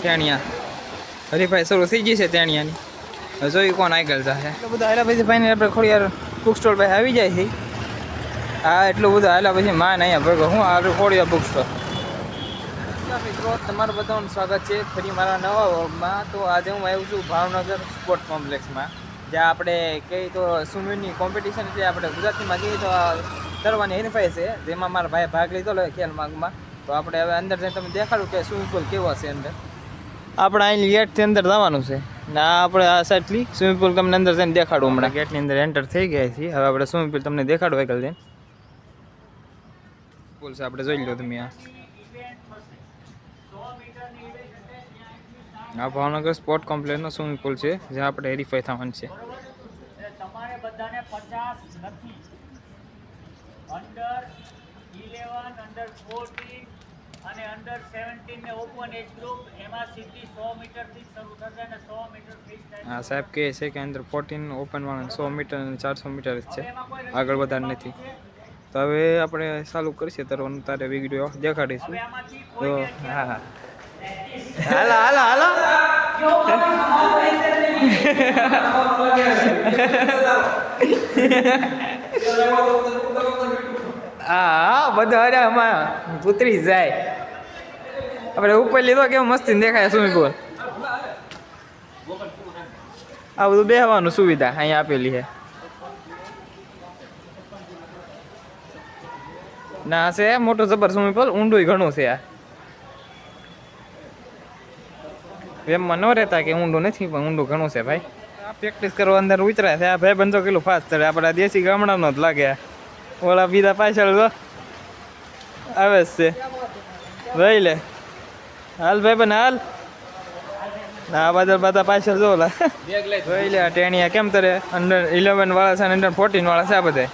તેણિયા હરીફાઈ શરૂ થઈ ગઈ છે તેણિયાની. જોયું કોણ આગળ જશે. એટલું બધું હાલ્યા પછી ફાઇનલ આપણે ખોડિયાર બુક સ્ટોર પાસે આવી જાય છે. હા એટલું બધું હાલ્યા પછી માન અહીંયા ભેગો હું આ ખોડિયાર બુક સ્ટોર. મિત્રો તમારું બધાનું સ્વાગત છે ફરી મારા નવા વ્લોગમાં. તો આજે હું આવ્યો છું ભાવનગર સ્પોર્ટ કોમ્પ્લેક્સમાં, જ્યાં આપણે કહીએ તો સ્વિમિંગની કોમ્પિટિશન છે. આપણે ગુજરાતીમાં કહીએ તો તરવાની હરીફાઈ છે, જેમાં મારા ભાઈ ભાગ લીધો ખેલ માર્ગમાં. તો આપણે હવે અંદર જઈને તમને દેખાડું કે સ્વિમિંગ પુલ કેવો છે અંદર. આપણે અહીં ગેટથી અંદર જવાનું છે ને આપણે આ સાઈડથી સ્વિમિંગ પુલ તમને અંદર જઈને દેખાડું. હમણાં ગેટની અંદર એન્ટર થઈ ગયા છીએ. હવે આપણે સ્વિમિંગ પુલ તમને દેખાડું આગળ જઈને. પુલ છે આપણે જોઈ લો તમે. આ ભાવનગર સ્પોર્ટ કોમ્પ્લેક્સનો સ્વિમિંગ પુલ છે, જ્યાં આપણે હરીફાઈ થવાનું છે. તમારે બધાને 50 નથી, અંડર 11, અંડર 14 અને અંડર 17 ને ઓપન એજ ગ્રુપ, એમાં સીધી 100 મીટર થી શરૂ થશે અને 100 મીટર ફ્રી સ્ટાઇલ. હા સાહેબ કહે છે કે અંદર 14 ઓપન વાળા 100 મીટર અને 400 મીટર જ છે, આગળ વધારે નથી. તો હવે આપણે ચાલુ કરીશું તરવાનું, તારે વિડીયો દેખાડીશું. તો હા હા હાલો હાલો હાલો. હા બધા અરે આમાં ઉતરી જાય. આપણે ઉપર લીધો કેવું મસ્તી દેખાય સ્વિમિંગ પુલ. આ બધું બેહવાનું સુવિધા અહીંયા આપેલી છે. ના છે મોટું જબર સ્વિમિંગ પુલ, ઊંડું ઘણું છે. આ એમમાં ન રહેતા કે ઊંડું નથી, પણ ઊંડું ઘણું છે ભાઈ. આ પ્રેક્ટિસ કરવા અંદર ઉતર્યા છે. આ ભાઈ બંધો કેટલું ફાસ્ટ ચડે, આપણા દેશી ગામડાનો જ લાગે. ઓલા બીજા પાછળ તો આવે જ છે. રહી લે હાલ ભાઈ બને હાલ. આ બધા પાછળ જો ઓલા જોઈ લે. આ ટેણિયા કેમ તરે અંડર 11 વાળા છે અને અંડર 14 વાળા છે. આ બધા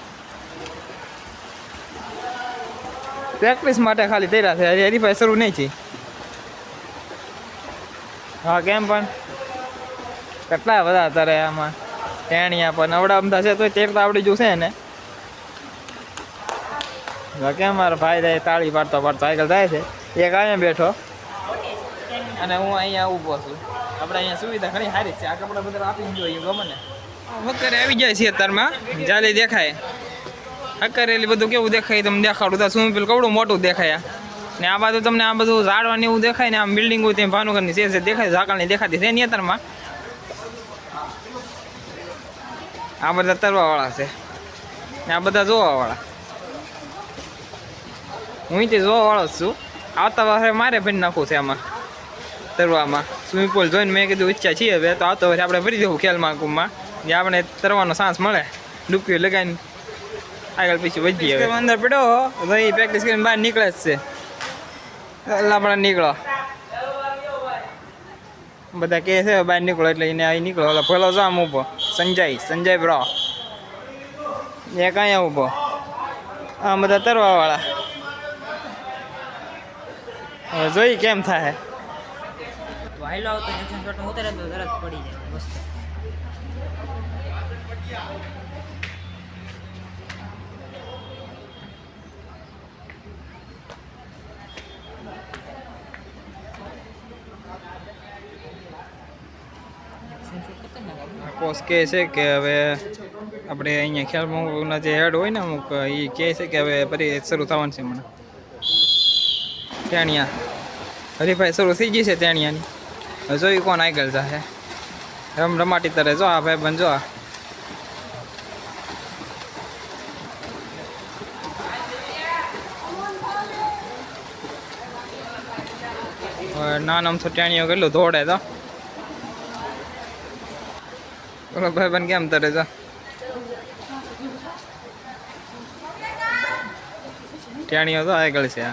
પ્રેક્ટિસ માટે ખાલી તૈયાર છે, હરીફાઈ શરૂ નહીં છે. હા કેમ પણ કેટલા બધા તારે આમાં ટેણિયા પણ અવડા અમદા છે, તો તેરતા આવડી જવું છે ને. કેમ મારો ભાઈ જાય તાળી પાડતો પાડતો આગળ જાય છે. એક અહીંયા બેઠો અને હું અહીંયા ઊભો છું. આપણે અહીંયા સુવિધા ઘણી સારી છે. આ કપડા બધા આપી જોઈએ ગમે ને. હક્કરે આવી જાય છે અત્યારમાં, જાલી દેખાય. હક્કરેલી બધું કેવું દેખાય તમને દેખાડું. તો સ્વિમિંગ પુલ કવડું મોટું દેખાય. ને આ બાજુ તમને આ બધું ઝાડવા ને એવું દેખાય ને. આમ બિલ્ડિંગો ત્યાં ભાવનગરની છે દેખાય, ઝાકળની દેખાતી છે એની અત્યારમાં. આ બધા તરવાવાળા છે ને આ બધા જોવાવાળા. હું તે જોવાવાળો જ છું. આવતા વર્ષે મારે ભરી નાખવું છે આમાં તરવામાં. સ્વિમિંગ પુલ જોઈને મેં કીધું ઈચ્છા છીએ હવે તો આવતા વર્ષે આપણે ભરી દેવું ખેલ મહાકુંભમાં, જે આપણે તરવાનો ચાન્સ મળે. ડૂબકી લગાવીને આગળ પછી વધીએ. હવે અંદર પડ્યો ભાઈ પ્રેક્ટિસ કરીને બહાર નીકળે જ છે. આપણે નીકળો બધા કહે છે બહાર નીકળો એટલે એને અહીં નીકળો. ઓલા ભલો જો આમ ઊભો સંજય બ્રો એ કાંઈ ઊભો. આ બધા તરવાવાળા. હવે જોઈ કેમ થાય. વાયલો આવતો એક્શન શોટ ઉતરે તો તરત પડી જાય મસ્ત. કોચ કહે છે કે હવે આપણે અહીંયા ખેલમાં જે હેડ હોય ને અમુક, એ કહે છે કે હવે ફરી શરૂ થવાનું છે. મને તેણિયા હરીફાઈ શરૂ થઈ ગઈ છે તેણિયાની. હવે જોયું કોણ આગળ જશે. રમાટી તરે જો આ ભાઈ બન જો. નાનો આમ તો ટેણીઓ કેટલું દોડે તો. બોલો ભાઈ બન કેમ તરે જો. ટેણીઓ તો આગળ છે.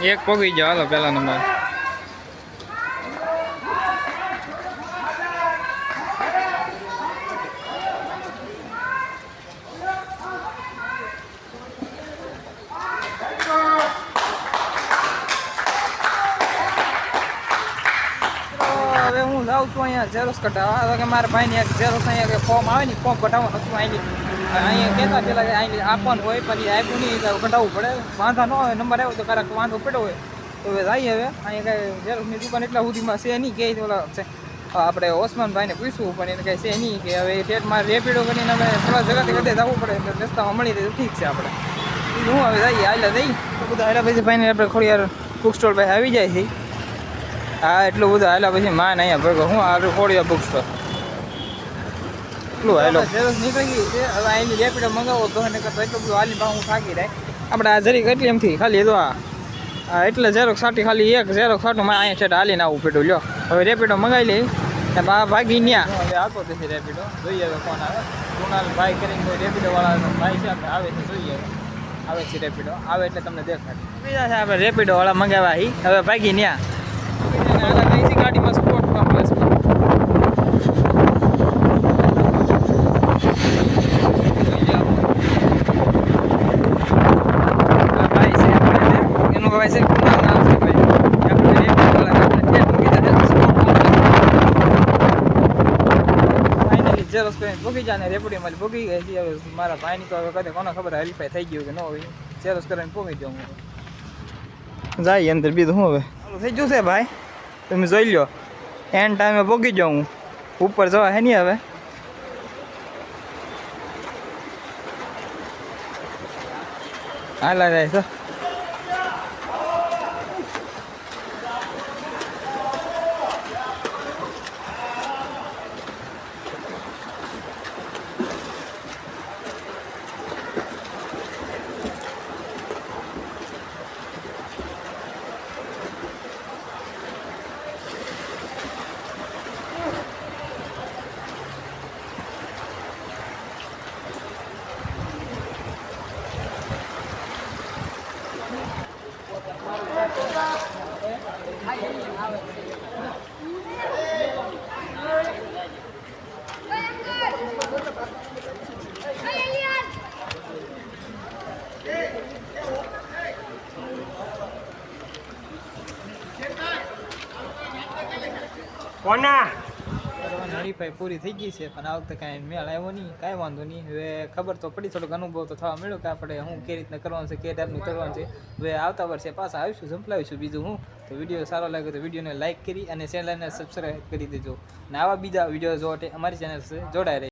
એક પગી જાવ હાલો પેલા નંબર. નહોતું અહીંયા ઝેરોક્સ કઢાવવા કે મારા ભાઈને ઝેરોક્સ અહીંયા કે ફોર્મ આવે ને ફોર્મ કઢાવવાનું હતું અહીંયા કહેતા પેલા કે અહીં આપવાનું હોય પછી આપ્યું નહીં કઢાવવું પડે વાંધા ન હોય નંબર આવ્યો તો ક્યારેક વાંધો પડ્યો હોય તો હવે જઈએ હવે અહીંયા કાંઈ ઝેરોક્સની દુકાન એટલા સુધીમાં છે નહીં કે ઓલા છે આપણે ઓસમાનભાઈને પૂછવું પણ એને કાંઈ છે નહીં કે હવે ટેટમાં રેપિડો કરીને અમે થોડા જગાથી વધે જવું પડે એટલે રસ્તામાં મળી રહે તો ઠીક છે આપણે હું હવે જઈએ હાલે જઈ તો બધા હાલા પછી ફાઈને આપણે ખોડિયાર બુક સ્ટોર પાસે આવી જાય છે હા એટલું બધું હાલા પછી માન અહીંયા ભેગો હું આ ખોડિયાર બુક સ્ટોર એટલું હાલો ઝેરોક્સ નીકળી ગઈ છે હવે અહીંની રેપિડો મંગાવો તો એને કરતાં એટલું બધું હાલી હું થાકી રહે આપણે આ જરીક એટલી એમથી ખાલી તો આ એટલે ઝેરોક્સ સાટી ખાલી એક ઝેરોક્સ સાટું મારે અહીંયા છે હાલીને આવવું પડ્યું લ્યો હવે રેપિડો મંગાવી લઈ ને ભાગી ન્યા હવે આવતો નથી રેપિડો જોઈએ હવે કોણ આવે કુણાલ ભાઈ કરીને કોઈ રેપિડોવાળા ભાઈ છે આપણે આવે છે જોઈએ આવે છે રેપિડો આવે એટલે તમને દેખાય બીજા છે આપણે રેપિડોવાળા મંગાવ્યા હવે ભાગી ન્યા ગાડીમાં સ્પોર્ટ કોમ્પ્લેક્સમાં ઝેરોક્સ કરીને ભોગી જાય ને રેપડી મારી ભોગી ગઈ છે હવે મારા ભાઈની તો હવે કદે કોને ખબર હેલ્પાઈ થઈ ગયું કે ન હોય ઝેરોક્સ કરીને ભોગી જાઉં જાય અંદર બીજું શું હવે ચાલુ થઈ ગયું છે ભાઈ તમે જોઈ લો એન્ડ ટાઈમે ભોગી જાઉં ઉપર જવા હે નહીં હવે હાલા જાય તો કોના હરીફાઈ પૂરી થઈ ગઈ છે પણ આ વખતે કાંઈ મેળ આવ્યો નહીં કાંઈ વાંધો નહીં હવે ખબર તો પડી થોડોક અનુભવ તો થવા મળ્યો કે આપણે હું કે રીતના કરવાનું છે કે ટાઈપનું કરવાનું છે હવે આવતા વર્ષે પાછા આવીશું સંભળાવીશું બીજું હું તો વિડીયો સારો લાગ્યો તો વિડીયોને લાઇક કરી અને ચેનલને સબસ્ક્રાઈબ કરી દેજો અને આવા બીજા વિડીયો જોવા માટે અમારી ચેનલ છે જોડાઈ રહી